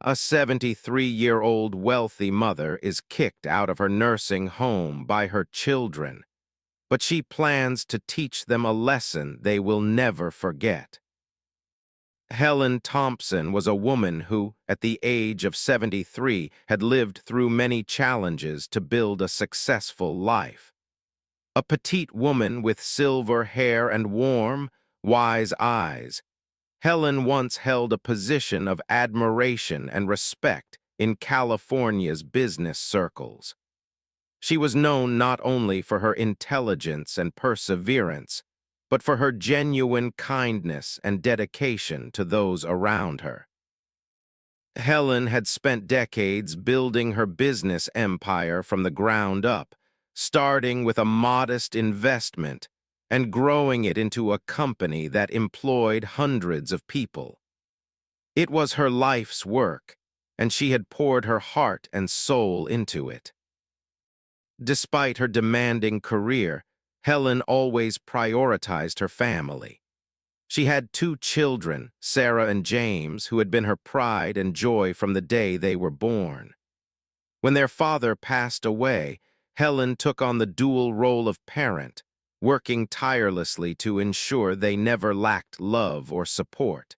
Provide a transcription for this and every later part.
A 73-year-old wealthy mother is kicked out of her nursing home by her children, but she plans to teach them a lesson they will never forget. Helen Thompson was a woman who, at the age of 73, had lived through many challenges to build a successful life. A petite woman with silver hair and warm, wise eyes, Helen once held a position of admiration and respect in California's business circles. She was known not only for her intelligence and perseverance, but for her genuine kindness and dedication to those around her. Helen had spent decades building her business empire from the ground up, starting with a modest investment and growing it into a company that employed hundreds of people. It was her life's work, and she had poured her heart and soul into it. Despite her demanding career, Helen always prioritized her family. She had two children, Sarah and James, who had been her pride and joy from the day they were born. When their father passed away, Helen took on the dual role of parent, working tirelessly to ensure they never lacked love or support.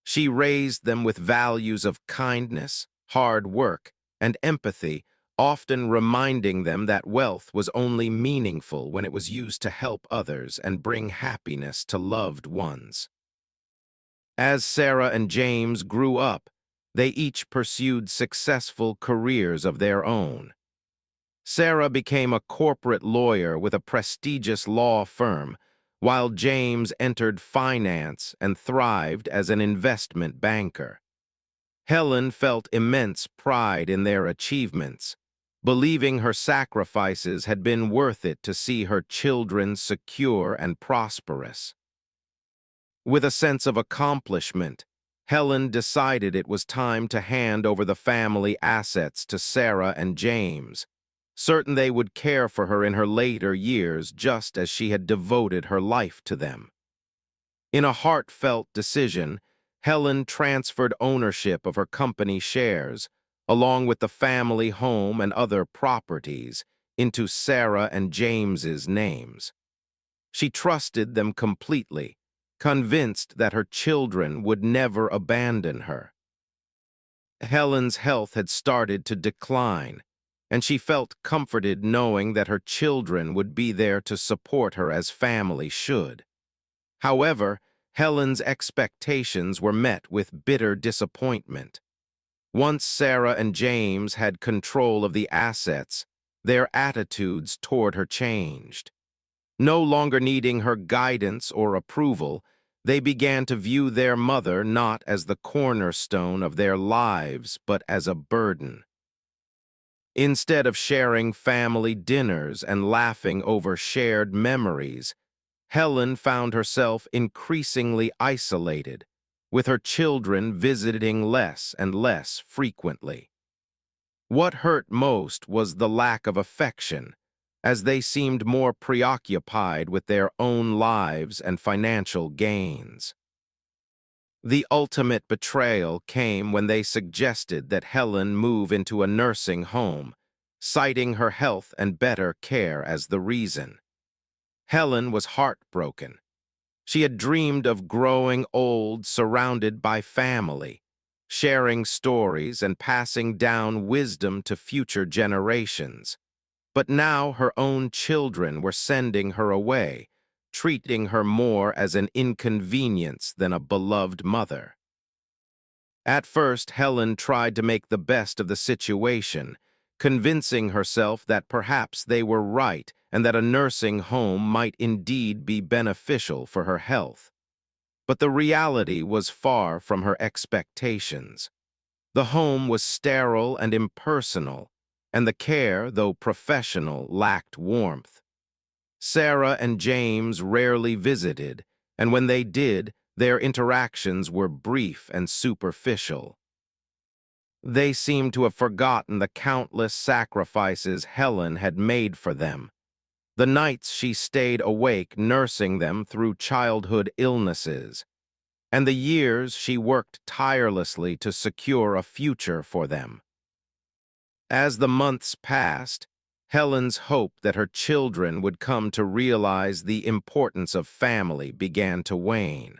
She raised them with values of kindness, hard work, and empathy, often reminding them that wealth was only meaningful when it was used to help others and bring happiness to loved ones. As Sarah and James grew up, they each pursued successful careers of their own. Sarah became a corporate lawyer with a prestigious law firm, while James entered finance and thrived as an investment banker. Helen felt immense pride in their achievements, believing her sacrifices had been worth it to see her children secure and prosperous. With a sense of accomplishment, Helen decided it was time to hand over the family assets to Sarah and James, certain they would care for her in her later years just as she had devoted her life to them. In a heartfelt decision, Helen transferred ownership of her company shares, along with the family home and other properties, into Sarah and James's names. She trusted them completely, convinced that her children would never abandon her. Helen's health had started to decline, and she felt comforted knowing that her children would be there to support her as family should. However, Helen's expectations were met with bitter disappointment. Once Sarah and James had control of the assets, their attitudes toward her changed. No longer needing her guidance or approval, they began to view their mother not as the cornerstone of their lives, but as a burden. Instead of sharing family dinners and laughing over shared memories, Helen found herself increasingly isolated, with her children visiting less and less frequently. What hurt most was the lack of affection, as they seemed more preoccupied with their own lives and financial gains. The ultimate betrayal came when they suggested that Helen move into a nursing home, citing her health and better care as the reason. Helen was heartbroken. She had dreamed of growing old surrounded by family, sharing stories and passing down wisdom to future generations. But now her own children were sending her away, treating her more as an inconvenience than a beloved mother. At first, Helen tried to make the best of the situation, convincing herself that perhaps they were right and that a nursing home might indeed be beneficial for her health. But the reality was far from her expectations. The home was sterile and impersonal, and the care, though professional, lacked warmth. Sarah and James rarely visited, and when they did, their interactions were brief and superficial. They seemed to have forgotten the countless sacrifices Helen had made for them, the nights she stayed awake nursing them through childhood illnesses, and the years she worked tirelessly to secure a future for them. As the months passed, Helen's hope that her children would come to realize the importance of family began to wane.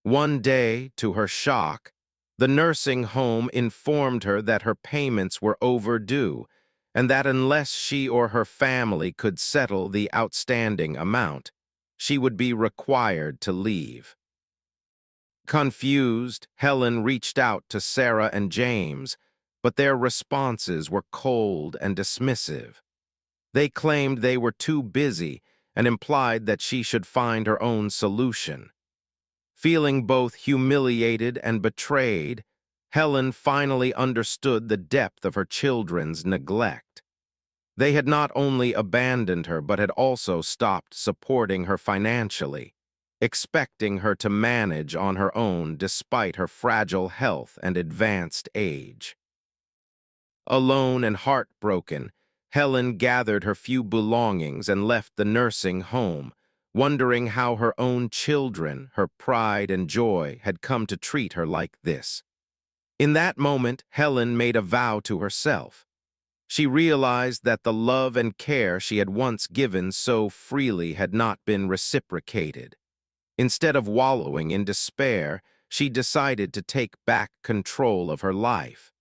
One day, to her shock, the nursing home informed her that her payments were overdue and that unless she or her family could settle the outstanding amount, she would be required to leave. Confused, Helen reached out to Sarah and James, but their responses were cold and dismissive. They claimed they were too busy and implied that she should find her own solution. Feeling both humiliated and betrayed, Helen finally understood the depth of her children's neglect. They had not only abandoned her but had also stopped supporting her financially, expecting her to manage on her own despite her fragile health and advanced age. Alone and heartbroken, Helen gathered her few belongings and left the nursing home, wondering how her own children, her pride and joy, had come to treat her like this. In that moment, Helen made a vow to herself. She realized that the love and care she had once given so freely had not been reciprocated. Instead of wallowing in despair, she decided to take back control of her life.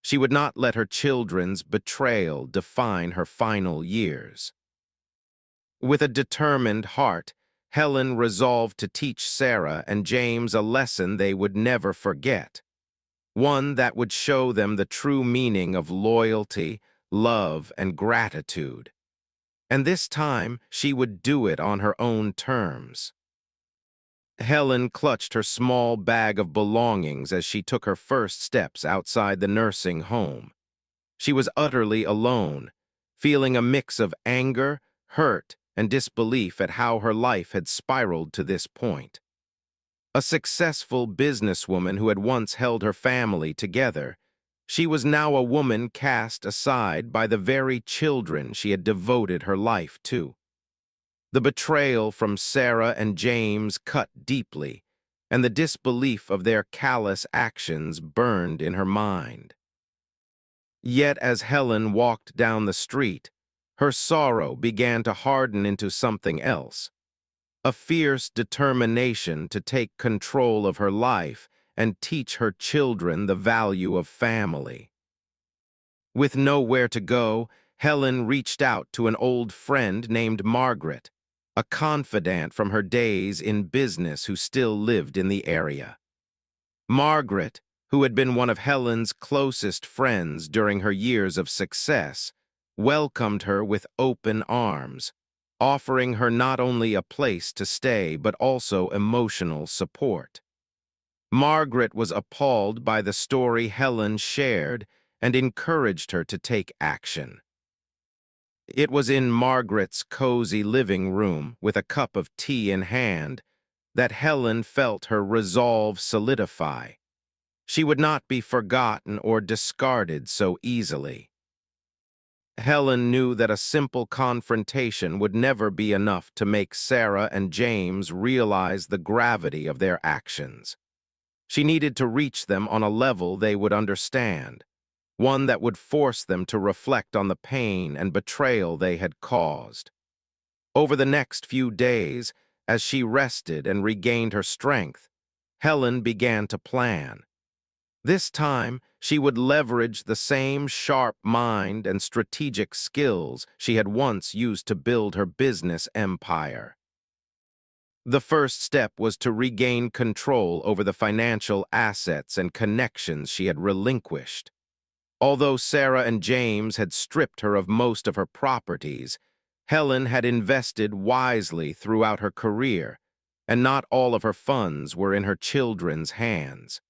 She would not let her children's betrayal define her final years. With a determined heart, Helen resolved to teach Sarah and James a lesson they would never forget, one that would show them the true meaning of loyalty, love, and gratitude. And this time, she would do it on her own terms. Helen clutched her small bag of belongings as she took her first steps outside the nursing home. She was utterly alone, feeling a mix of anger, hurt, and disbelief at how her life had spiraled to this point. A successful businesswoman who had once held her family together, she was now a woman cast aside by the very children she had devoted her life to. The betrayal from Sarah and James cut deeply, and the disbelief of their callous actions burned in her mind. Yet as Helen walked down the street, her sorrow began to harden into something else, a fierce determination to take control of her life and teach her children the value of family. With nowhere to go, Helen reached out to an old friend named Margaret, a confidant from her days in business who still lived in the area. Margaret, who had been one of Helen's closest friends during her years of success, welcomed her with open arms, offering her not only a place to stay but also emotional support. Margaret was appalled by the story Helen shared and encouraged her to take action. It was in Margaret's cozy living room, with a cup of tea in hand, that Helen felt her resolve solidify. She would not be forgotten or discarded so easily. Helen knew that a simple confrontation would never be enough to make Sarah and James realize the gravity of their actions. She needed to reach them on a level they would understand, one that would force them to reflect on the pain and betrayal they had caused. Over the next few days, as she rested and regained her strength, Helen began to plan. This time, she would leverage the same sharp mind and strategic skills she had once used to build her business empire. The first step was to regain control over the financial assets and connections she had relinquished. Although Sarah and James had stripped her of most of her properties, Helen had invested wisely throughout her career, and not all of her funds were in her children's hands.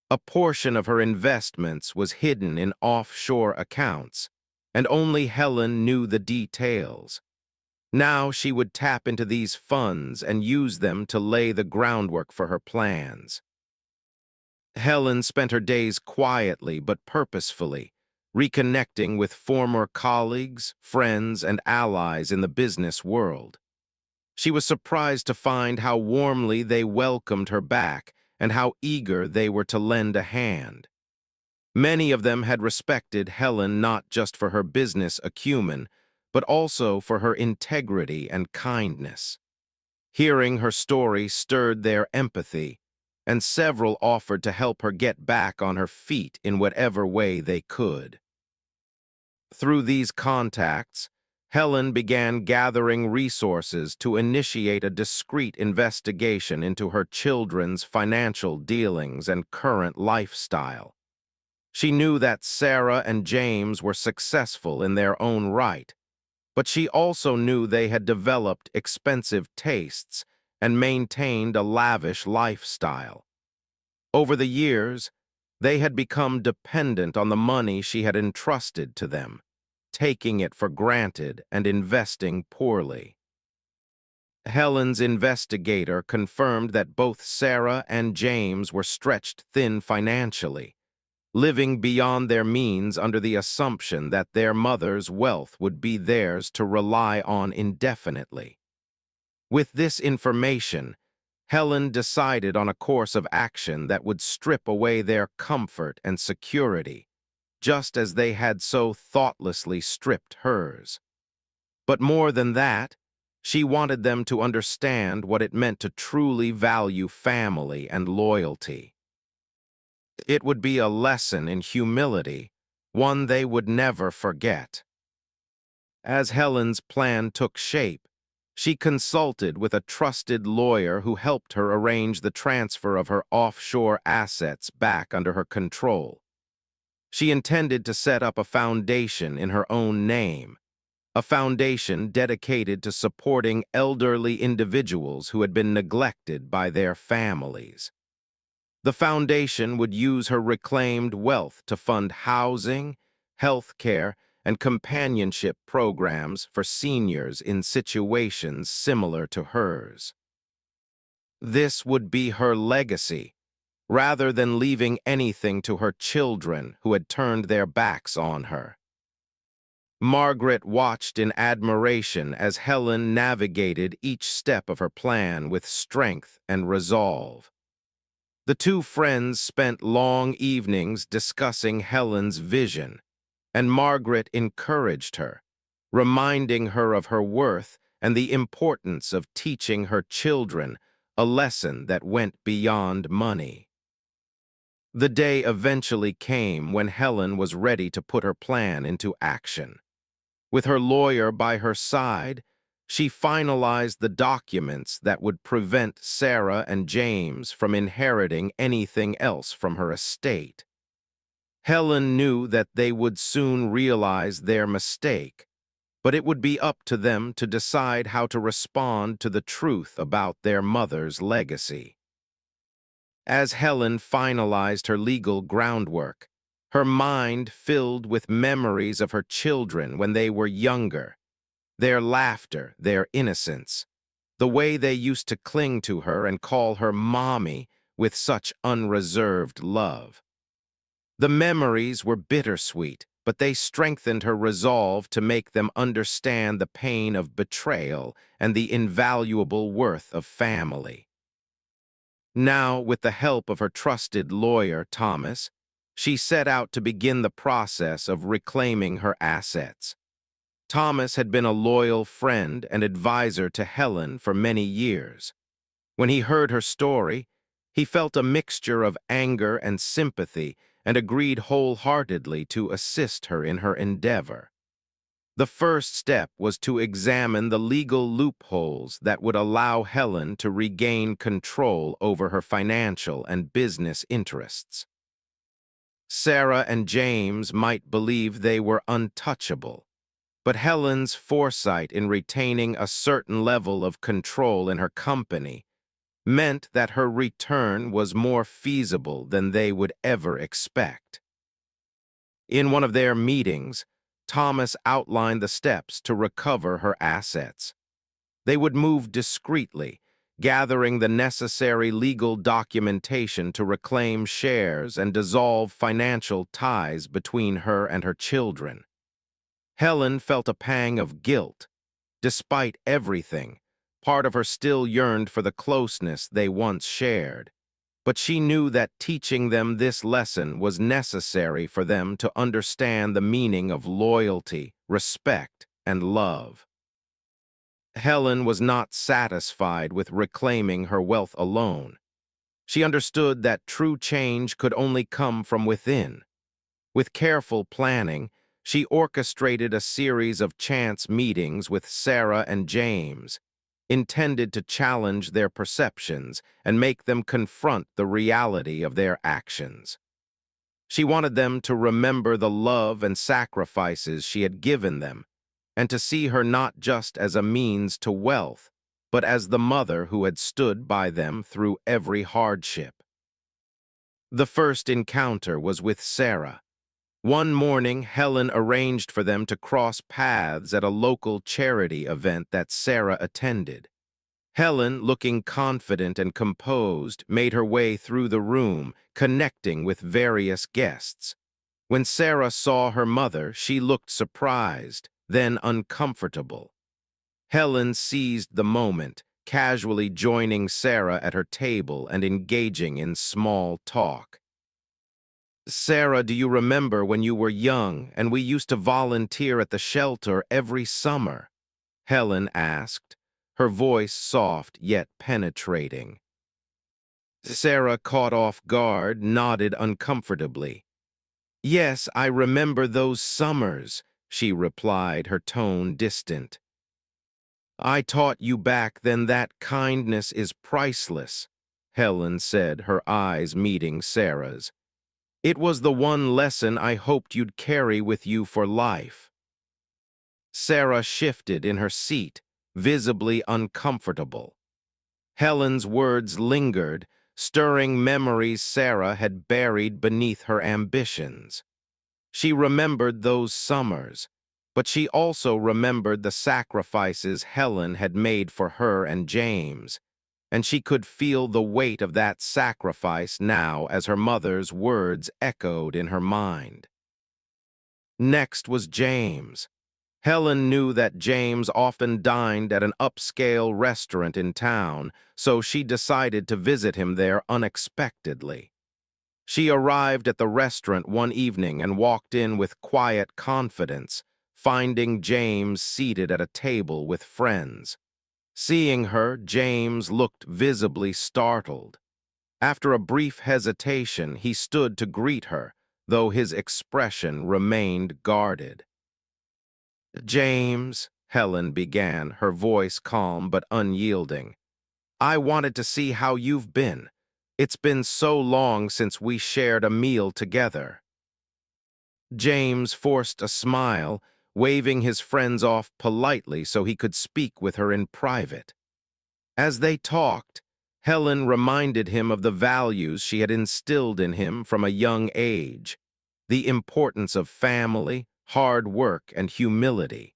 A portion of her investments was hidden in offshore accounts, and only Helen knew the details. Now she would tap into these funds and use them to lay the groundwork for her plans. Helen spent her days quietly but purposefully, reconnecting with former colleagues, friends, and allies in the business world. She was surprised to find how warmly they welcomed her back and how eager they were to lend a hand. Many of them had respected Helen not just for her business acumen, but also for her integrity and kindness. Hearing her story stirred their empathy, and several offered to help her get back on her feet in whatever way they could. Through these contacts, Helen began gathering resources to initiate a discreet investigation into her children's financial dealings and current lifestyle. She knew that Sarah and James were successful in their own right, but she also knew they had developed expensive tastes and maintained a lavish lifestyle. Over the years, they had become dependent on the money she had entrusted to them, taking it for granted and investing poorly. Helen's investigator confirmed that both Sarah and James were stretched thin financially, living beyond their means under the assumption that their mother's wealth would be theirs to rely on indefinitely. With this information, Helen decided on a course of action that would strip away their comfort and security, just as they had so thoughtlessly stripped hers. But more than that, she wanted them to understand what it meant to truly value family and loyalty. It would be a lesson in humility, one they would never forget. As Helen's plan took shape, she consulted with a trusted lawyer who helped her arrange the transfer of her offshore assets back under her control. She intended to set up a foundation in her own name, a foundation dedicated to supporting elderly individuals who had been neglected by their families. The foundation would use her reclaimed wealth to fund housing, health care, and companionship programs for seniors in situations similar to hers. This would be her legacy, rather than leaving anything to her children who had turned their backs on her. Margaret watched in admiration as Helen navigated each step of her plan with strength and resolve. The two friends spent long evenings discussing Helen's vision, and Margaret encouraged her, reminding her of her worth and the importance of teaching her children a lesson that went beyond money. The day eventually came when Helen was ready to put her plan into action. With her lawyer by her side, she finalized the documents that would prevent Sarah and James from inheriting anything else from her estate. Helen knew that they would soon realize their mistake, but it would be up to them to decide how to respond to the truth about their mother's legacy. As Helen finalized her legal groundwork, her mind filled with memories of her children when they were younger, their laughter, their innocence, the way they used to cling to her and call her mommy with such unreserved love. The memories were bittersweet, but they strengthened her resolve to make them understand the pain of betrayal and the invaluable worth of family. Now, with the help of her trusted lawyer, Thomas, she set out to begin the process of reclaiming her assets. Thomas had been a loyal friend and advisor to Helen for many years. When he heard her story, he felt a mixture of anger and sympathy and agreed wholeheartedly to assist her in her endeavor. The first step was to examine the legal loopholes that would allow Helen to regain control over her financial and business interests. Sarah and James might believe they were untouchable, but Helen's foresight in retaining a certain level of control in her company meant that her return was more feasible than they would ever expect. In one of their meetings, Thomas outlined the steps to recover her assets. They would move discreetly, gathering the necessary legal documentation to reclaim shares and dissolve financial ties between her and her children. Helen felt a pang of guilt. Despite everything, Part of her still yearned for the closeness they once shared. But she knew that teaching them this lesson was necessary for them to understand the meaning of loyalty, respect, and love. Helen was not satisfied with reclaiming her wealth alone. She understood that true change could only come from within. With careful planning, she orchestrated a series of chance meetings with Sarah and James, intended to challenge their perceptions and make them confront the reality of their actions. She wanted them to remember the love and sacrifices she had given them, and to see her not just as a means to wealth, but as the mother who had stood by them through every hardship. The first encounter was with Sarah. One morning, Helen arranged for them to cross paths at a local charity event that Sarah attended. Helen, looking confident and composed, made her way through the room, connecting with various guests. When Sarah saw her mother, she looked surprised, then uncomfortable. Helen seized the moment, casually joining Sarah at her table and engaging in small talk. "Sarah, do you remember when you were young and we used to volunteer at the shelter every summer?" Helen asked, her voice soft yet penetrating. Sarah, caught off guard, nodded uncomfortably. "Yes, I remember those summers," she replied, her tone distant. "I taught you back then that kindness is priceless," Helen said, her eyes meeting Sarah's. "It was the one lesson I hoped you'd carry with you for life." Sarah shifted in her seat, visibly uncomfortable. Helen's words lingered, stirring memories Sarah had buried beneath her ambitions. She remembered those summers, but she also remembered the sacrifices Helen had made for her and James, and she could feel the weight of that sacrifice now as her mother's words echoed in her mind. Next was James. Helen knew that James often dined at an upscale restaurant in town, so she decided to visit him there unexpectedly. She arrived at the restaurant one evening and walked in with quiet confidence, finding James seated at a table with friends. Seeing her, James looked visibly startled. After a brief hesitation, he stood to greet her, though his expression remained guarded. "James," Helen began, her voice calm but unyielding, "I wanted to see how you've been. It's been so long since we shared a meal together." James forced a smile, waving his friends off politely so he could speak with her in private. As they talked, Helen reminded him of the values she had instilled in him from a young age, the importance of family, hard work, and humility.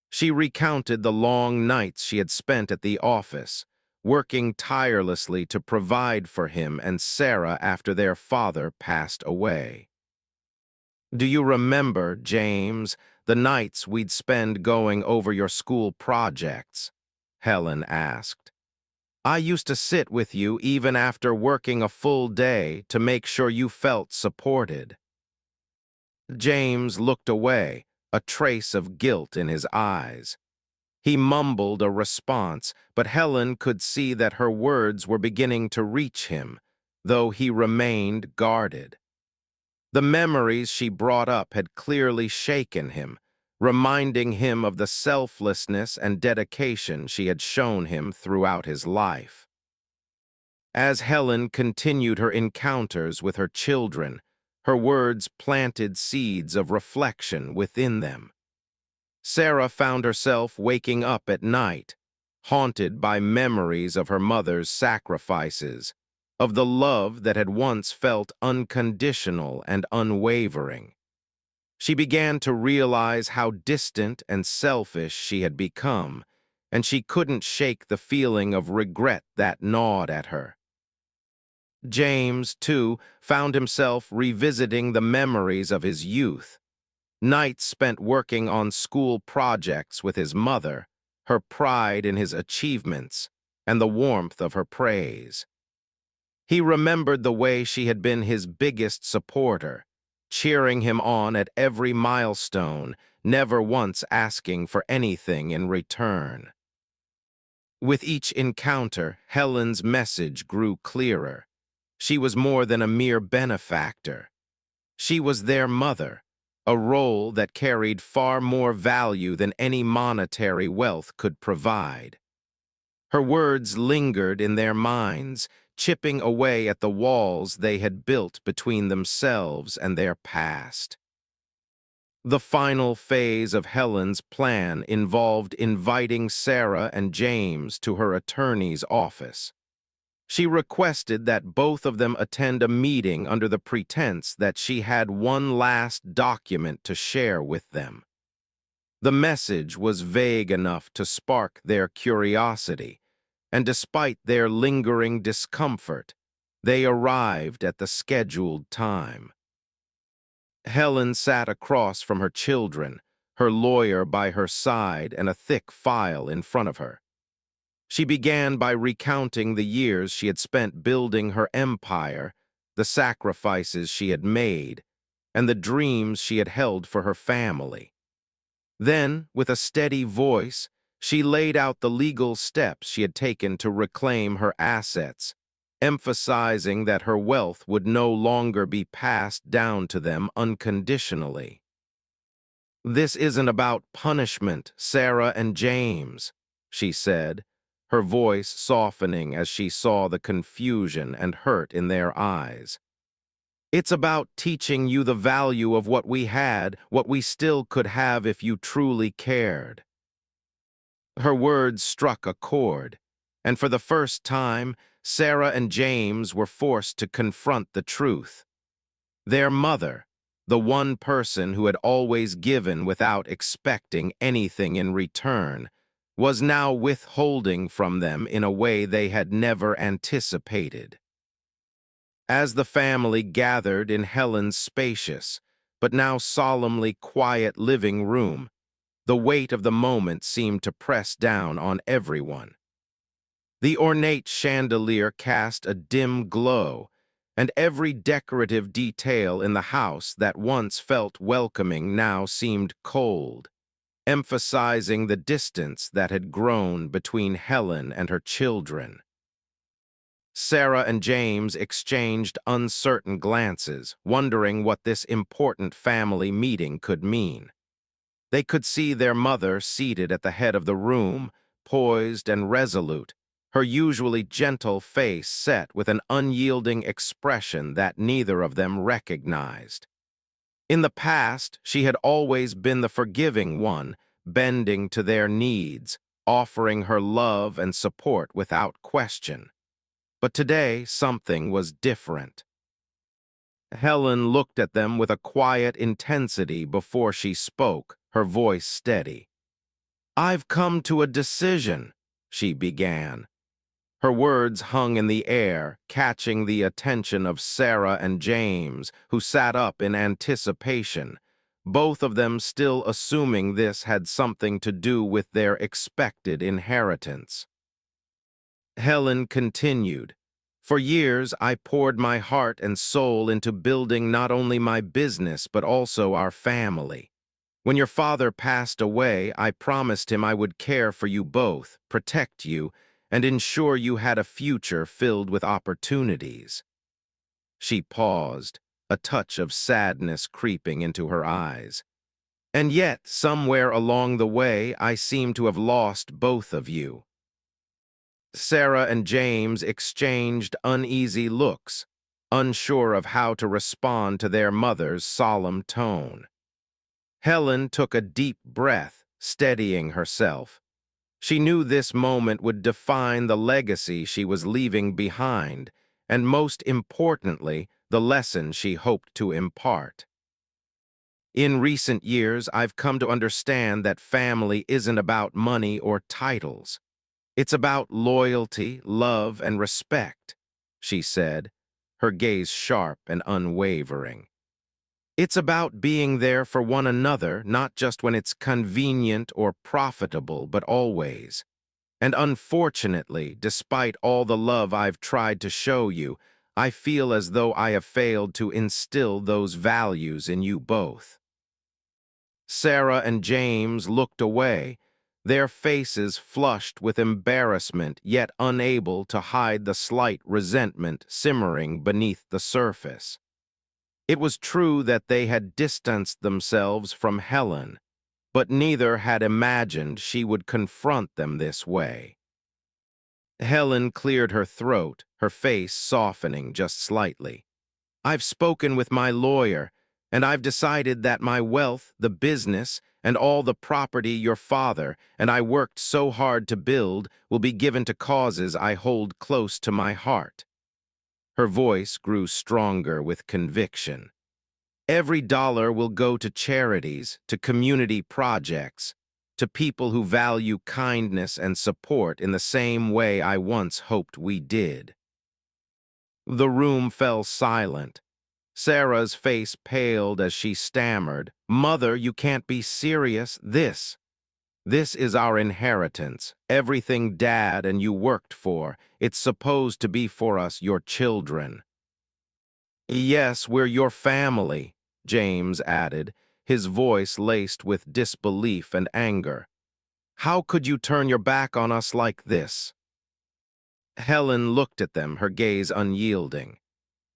She recounted the long nights she had spent at the office, working tirelessly to provide for him and Sarah after their father passed away. "Do you remember, James, the nights we'd spend going over your school projects?" Helen asked. "I used to sit with you even after working a full day to make sure you felt supported." James looked away, a trace of guilt in his eyes. He mumbled a response, but Helen could see that her words were beginning to reach him, though he remained guarded. The memories she brought up had clearly shaken him, reminding him of the selflessness and dedication she had shown him throughout his life. As Helen continued her encounters with her children, her words planted seeds of reflection within them. Sarah found herself waking up at night, haunted by memories of her mother's sacrifices, of the love that had once felt unconditional and unwavering. She began to realize how distant and selfish she had become, and she couldn't shake the feeling of regret that gnawed at her. James, too, found himself revisiting the memories of his youth. Nights spent working on school projects with his mother, her pride in his achievements, and the warmth of her praise. He remembered the way she had been his biggest supporter, cheering him on at every milestone, never once asking for anything in return. With each encounter, Helen's message grew clearer. She was more than a mere benefactor. She was their mother, a role that carried far more value than any monetary wealth could provide. Her words lingered in their minds, chipping away at the walls they had built between themselves and their past. The final phase of Helen's plan involved inviting Sarah and James to her attorney's office. She requested that both of them attend a meeting under the pretense that she had one last document to share with them. The message was vague enough to spark their curiosity, and despite their lingering discomfort, they arrived at the scheduled time. Helen sat across from her children, her lawyer by her side and a thick file in front of her. She began by recounting the years she had spent building her empire, the sacrifices she had made, and the dreams she had held for her family. Then, with a steady voice, she laid out the legal steps she had taken to reclaim her assets, emphasizing that her wealth would no longer be passed down to them unconditionally. "This isn't about punishment, Sarah and James," she said, her voice softening as she saw the confusion and hurt in their eyes. "It's about teaching you the value of what we had, what we still could have if you truly cared." Her words struck a chord, and for the first time, Sarah and James were forced to confront the truth. Their mother, the one person who had always given without expecting anything in return, was now withholding from them in a way they had never anticipated. As the family gathered in Helen's spacious, but now solemnly quiet living room, the weight of the moment seemed to press down on everyone. The ornate chandelier cast a dim glow, and every decorative detail in the house that once felt welcoming now seemed cold, emphasizing the distance that had grown between Helen and her children. Sarah and James exchanged uncertain glances, wondering what this important family meeting could mean. They could see their mother seated at the head of the room, poised and resolute, her usually gentle face set with an unyielding expression that neither of them recognized. In the past, she had always been the forgiving one, bending to their needs, offering her love and support without question. But today, something was different. Helen looked at them with a quiet intensity before she spoke, her voice steady. "I've come to a decision," she began. Her words hung in the air, catching the attention of Sarah and James, who sat up in anticipation, both of them still assuming this had something to do with their expected inheritance. Helen continued, "For years, I poured my heart and soul into building not only my business but also our family. When your father passed away, I promised him I would care for you both, protect you, and ensure you had a future filled with opportunities." She paused, a touch of sadness creeping into her eyes. "And yet, somewhere along the way, I seem to have lost both of you." Sarah and James exchanged uneasy looks, unsure of how to respond to their mother's solemn tone. Helen took a deep breath, steadying herself. She knew this moment would define the legacy she was leaving behind, and most importantly, the lesson she hoped to impart. "In recent years, I've come to understand that family isn't about money or titles. It's about loyalty, love, and respect," she said, her gaze sharp and unwavering. It's about being there for one another, not just when it's convenient or profitable, but always. And unfortunately, despite all the love I've tried to show you, I feel as though I have failed to instill those values in you both. Sarah and James looked away, their faces flushed with embarrassment, yet unable to hide the slight resentment simmering beneath the surface. It was true that they had distanced themselves from Helen, but neither had imagined she would confront them this way. Helen cleared her throat, her face softening just slightly. I've spoken with my lawyer, and I've decided that my wealth, the business, and all the property your father and I worked so hard to build will be given to causes I hold close to my heart. Her voice grew stronger with conviction. Every dollar will go to charities, to community projects, to people who value kindness and support in the same way I once hoped we did. The room fell silent. Sarah's face paled as she stammered, "Mother, you can't be serious. This is our inheritance. Everything Dad and you worked for. It's supposed to be for us, your children." "Yes, we're your family," James added, his voice laced with disbelief and anger. "How could you turn your back on us like this?" Helen looked at them, her gaze unyielding.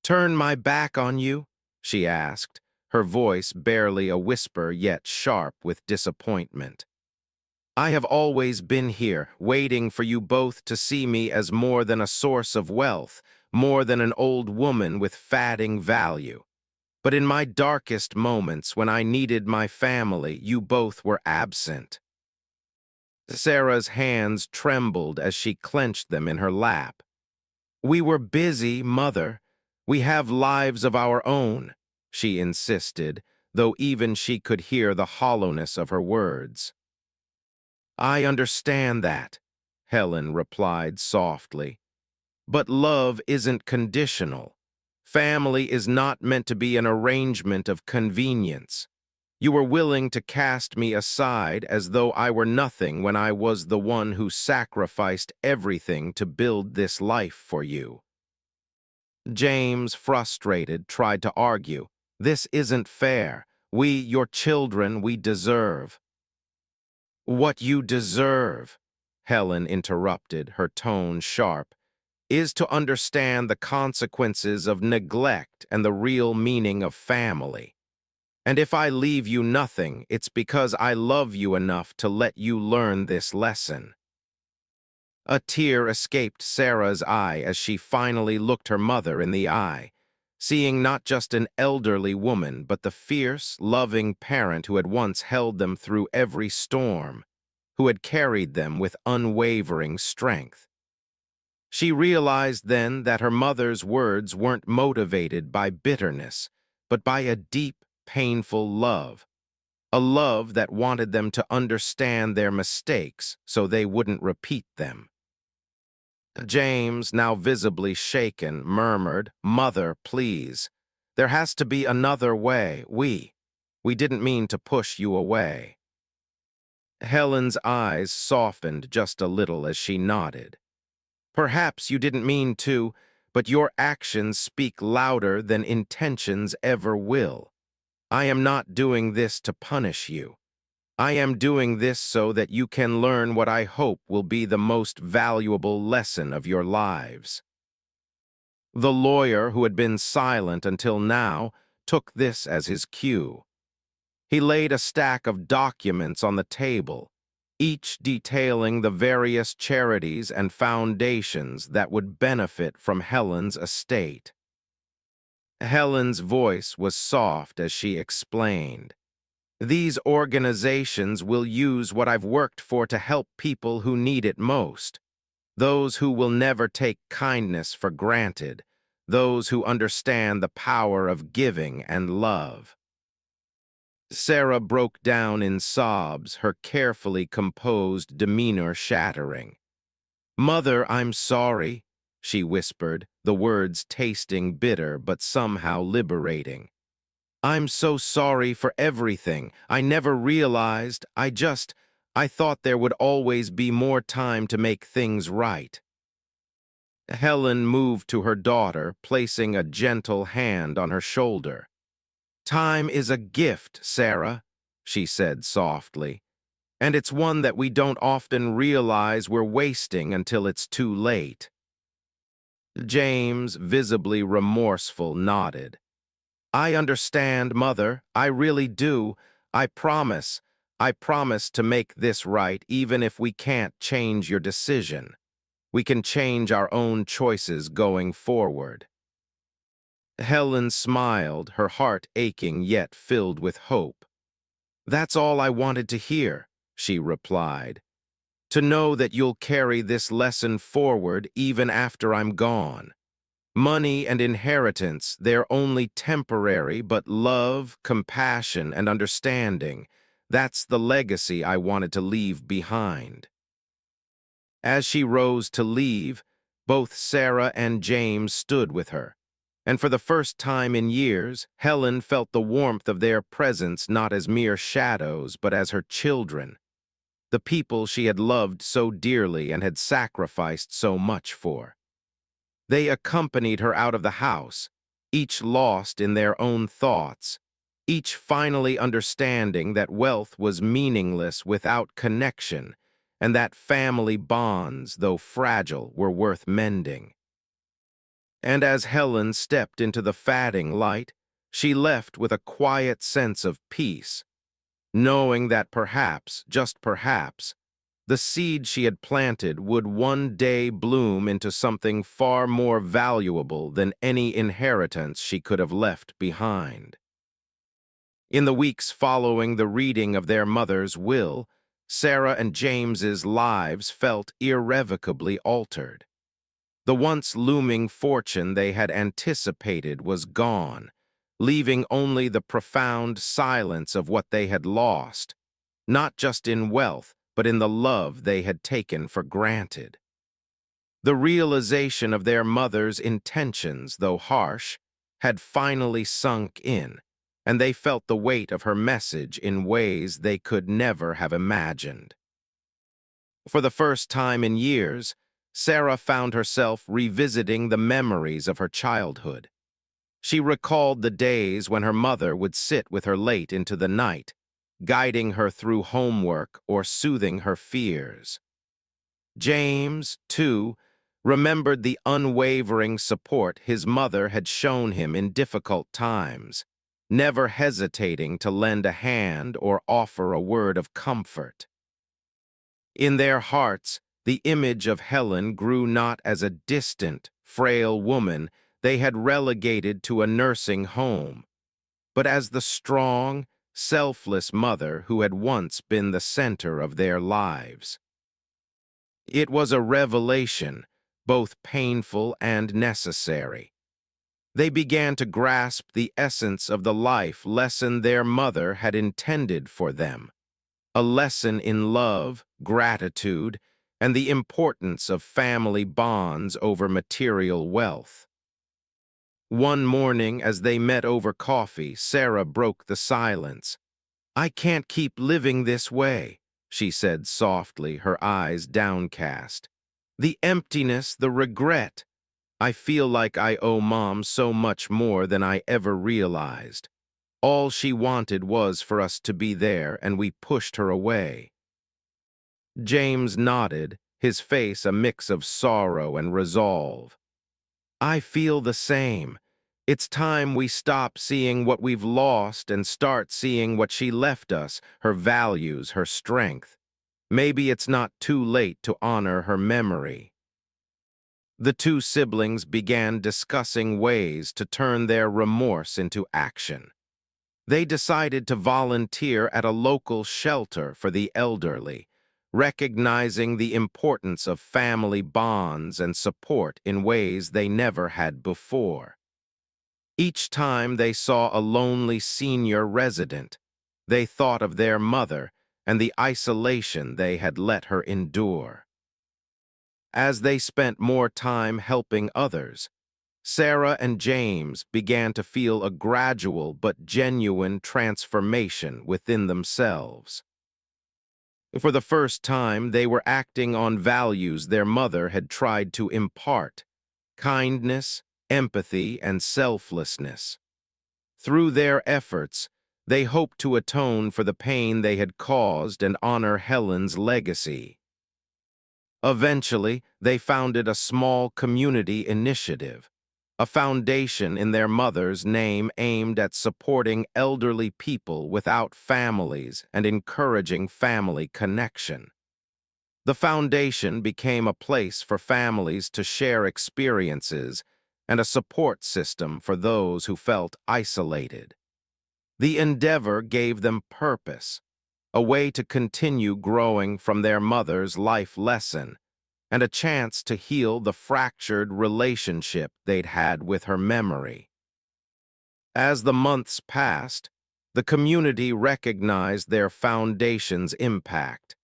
"Turn my back on you?" she asked, her voice barely a whisper yet sharp with disappointment. "I have always been here, waiting for you both to see me as more than a source of wealth, more than an old woman with fading value. But in my darkest moments, when I needed my family, you both were absent." Sarah's hands trembled as she clenched them in her lap. "We were busy, Mother. We have lives of our own," she insisted, though even she could hear the hollowness of her words. "I understand that," Helen replied softly. "But love isn't conditional. Family is not meant to be an arrangement of convenience. You were willing to cast me aside as though I were nothing when I was the one who sacrificed everything to build this life for you." James, frustrated, tried to argue. "This isn't fair. We, your children, we deserve." "What you deserve," Helen interrupted, her tone sharp, "is to understand the consequences of neglect and the real meaning of family. And if I leave you nothing, it's because I love you enough to let you learn this lesson." A tear escaped Sarah's eye as she finally looked her mother in the eye, seeing not just an elderly woman, but the fierce, loving parent who had once held them through every storm, who had carried them with unwavering strength. She realized then that her mother's words weren't motivated by bitterness, but by a deep, painful love, a love that wanted them to understand their mistakes so they wouldn't repeat them. James, now visibly shaken, murmured, "Mother, please. There has to be another way. We didn't mean to push you away." Helen's eyes softened just a little as she nodded. "Perhaps you didn't mean to, but your actions speak louder than intentions ever will. I am not doing this to punish you. I am doing this so that you can learn what I hope will be the most valuable lesson of your lives." The lawyer, who had been silent until now, took this as his cue. He laid a stack of documents on the table, each detailing the various charities and foundations that would benefit from Helen's estate. Helen's voice was soft as she explained. "These organizations will use what I've worked for to help people who need it most, those who will never take kindness for granted, those who understand the power of giving and love." Sarah broke down in sobs, her carefully composed demeanor shattering. "Mother, I'm sorry," she whispered, the words tasting bitter but somehow liberating. I'm so sorry for everything. I never realized. I thought there would always be more time to make things right. Helen moved to her daughter, placing a gentle hand on her shoulder. Time is a gift, Sarah, she said softly, and it's one that we don't often realize we're wasting until it's too late. James, visibly remorseful, nodded. I understand, Mother. I really do. I promise. I promise to make this right even if we can't change your decision. We can change our own choices going forward. Helen smiled, her heart aching yet filled with hope. That's all I wanted to hear, she replied. To know that you'll carry this lesson forward even after I'm gone. Money and inheritance, they're only temporary, but love, compassion, and understanding, that's the legacy I wanted to leave behind. As she rose to leave, both Sarah and James stood with her, and for the first time in years, Helen felt the warmth of their presence not as mere shadows, but as her children, the people she had loved so dearly and had sacrificed so much for. They accompanied her out of the house, each lost in their own thoughts, each finally understanding that wealth was meaningless without connection, and that family bonds, though fragile, were worth mending. And as Helen stepped into the fading light, she left with a quiet sense of peace, knowing that perhaps, just perhaps, the seed she had planted would one day bloom into something far more valuable than any inheritance she could have left behind. In the weeks following the reading of their mother's will, Sarah and James's lives felt irrevocably altered. The once looming fortune they had anticipated was gone, leaving only the profound silence of what they had lost, not just in wealth, but in the love they had taken for granted. The realization of their mother's intentions, though harsh, had finally sunk in, and they felt the weight of her message in ways they could never have imagined. For the first time in years, Sarah found herself revisiting the memories of her childhood. She recalled the days when her mother would sit with her late into the night, guiding her through homework or soothing her fears. James, too, remembered the unwavering support his mother had shown him in difficult times, never hesitating to lend a hand or offer a word of comfort. In their hearts, the image of Helen grew not as a distant, frail woman they had relegated to a nursing home, but as the strong, selfless mother who had once been the center of their lives. It was a revelation, both painful and necessary. They began to grasp the essence of the life lesson their mother had intended for them, a lesson in love, gratitude, and the importance of family bonds over material wealth. One morning, as they met over coffee, Sarah broke the silence. I can't keep living this way, she said softly, her eyes downcast. The emptiness, the regret. I feel like I owe Mom so much more than I ever realized. All she wanted was for us to be there, and we pushed her away. James nodded, his face a mix of sorrow and resolve. I feel the same. It's time we stop seeing what we've lost and start seeing what she left us, her values, her strength. Maybe it's not too late to honor her memory. The two siblings began discussing ways to turn their remorse into action. They decided to volunteer at a local shelter for the elderly, recognizing the importance of family bonds and support in ways they never had before. Each time they saw a lonely senior resident, they thought of their mother and the isolation they had let her endure. As they spent more time helping others, Sarah and James began to feel a gradual but genuine transformation within themselves. For the first time, they were acting on values their mother had tried to impart: kindness, empathy, and selflessness. Through their efforts, they hoped to atone for the pain they had caused and honor Helen's legacy. Eventually, they founded a small community initiative, a foundation in their mother's name aimed at supporting elderly people without families and encouraging family connection. The foundation became a place for families to share experiences and a support system for those who felt isolated. The endeavor gave them purpose, a way to continue growing from their mother's life lesson, and a chance to heal the fractured relationship they'd had with her memory. As the months passed, the community recognized their foundation's impact,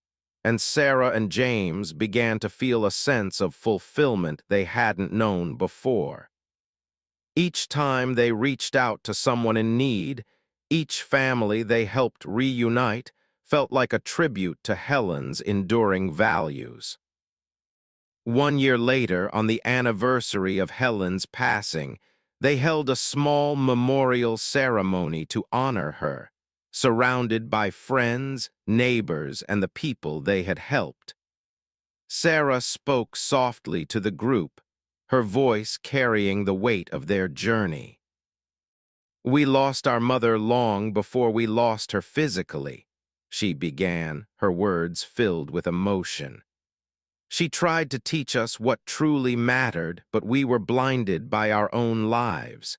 and Sarah and James began to feel a sense of fulfillment they hadn't known before. Each time they reached out to someone in need, each family they helped reunite felt like a tribute to Helen's enduring values. 1 year later, on the anniversary of Helen's passing, they held a small memorial ceremony to honor her, surrounded by friends, neighbors, and the people they had helped. Sarah spoke softly to the group, her voice carrying the weight of their journey. "We lost our mother long before we lost her physically," she began, her words filled with emotion. "She tried to teach us what truly mattered, but we were blinded by our own lives.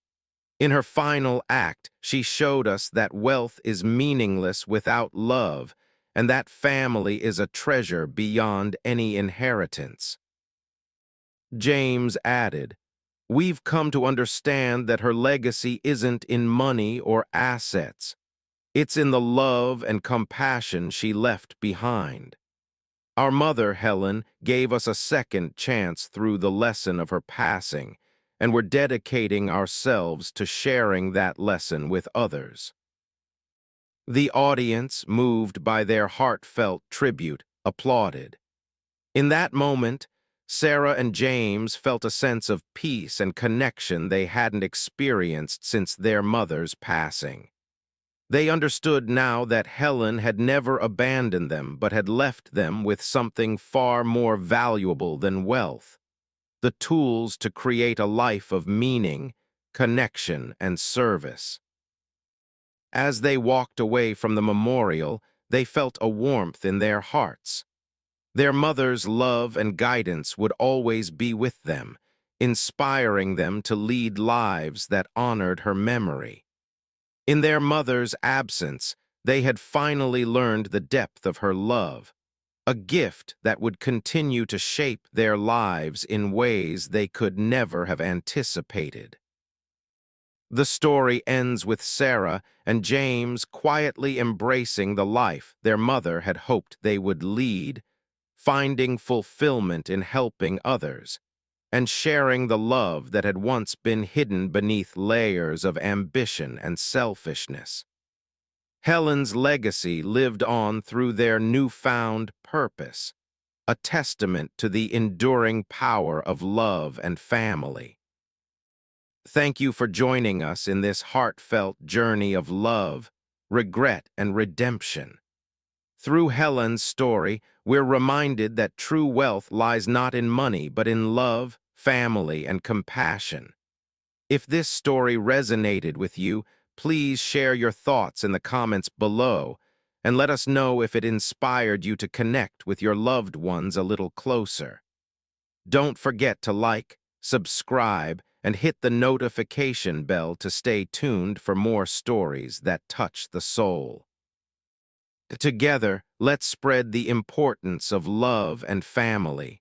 In her final act, she showed us that wealth is meaningless without love, and that family is a treasure beyond any inheritance." James added, "We've come to understand that her legacy isn't in money or assets. It's in the love and compassion she left behind. Our mother, Helen, gave us a second chance through the lesson of her passing, and we're dedicating ourselves to sharing that lesson with others." The audience, moved by their heartfelt tribute, applauded. In that moment, Sarah and James felt a sense of peace and connection they hadn't experienced since their mother's passing. They understood now that Helen had never abandoned them but had left them with something far more valuable than wealth: the tools to create a life of meaning, connection, and service. As they walked away from the memorial, they felt a warmth in their hearts. Their mother's love and guidance would always be with them, inspiring them to lead lives that honored her memory. In their mother's absence, they had finally learned the depth of her love, a gift that would continue to shape their lives in ways they could never have anticipated. The story ends with Sarah and James quietly embracing the life their mother had hoped they would lead, finding fulfillment in helping others, and sharing the love that had once been hidden beneath layers of ambition and selfishness. Helen's legacy lived on through their newfound purpose, a testament to the enduring power of love and family. Thank you for joining us in this heartfelt journey of love, regret, and redemption. Through Helen's story, we're reminded that true wealth lies not in money, but in love, family, and compassion. If this story resonated with you, please share your thoughts in the comments below, and let us know if it inspired you to connect with your loved ones a little closer. Don't forget to like, subscribe, and hit the notification bell to stay tuned for more stories that touch the soul. Together, let's spread the importance of love and family,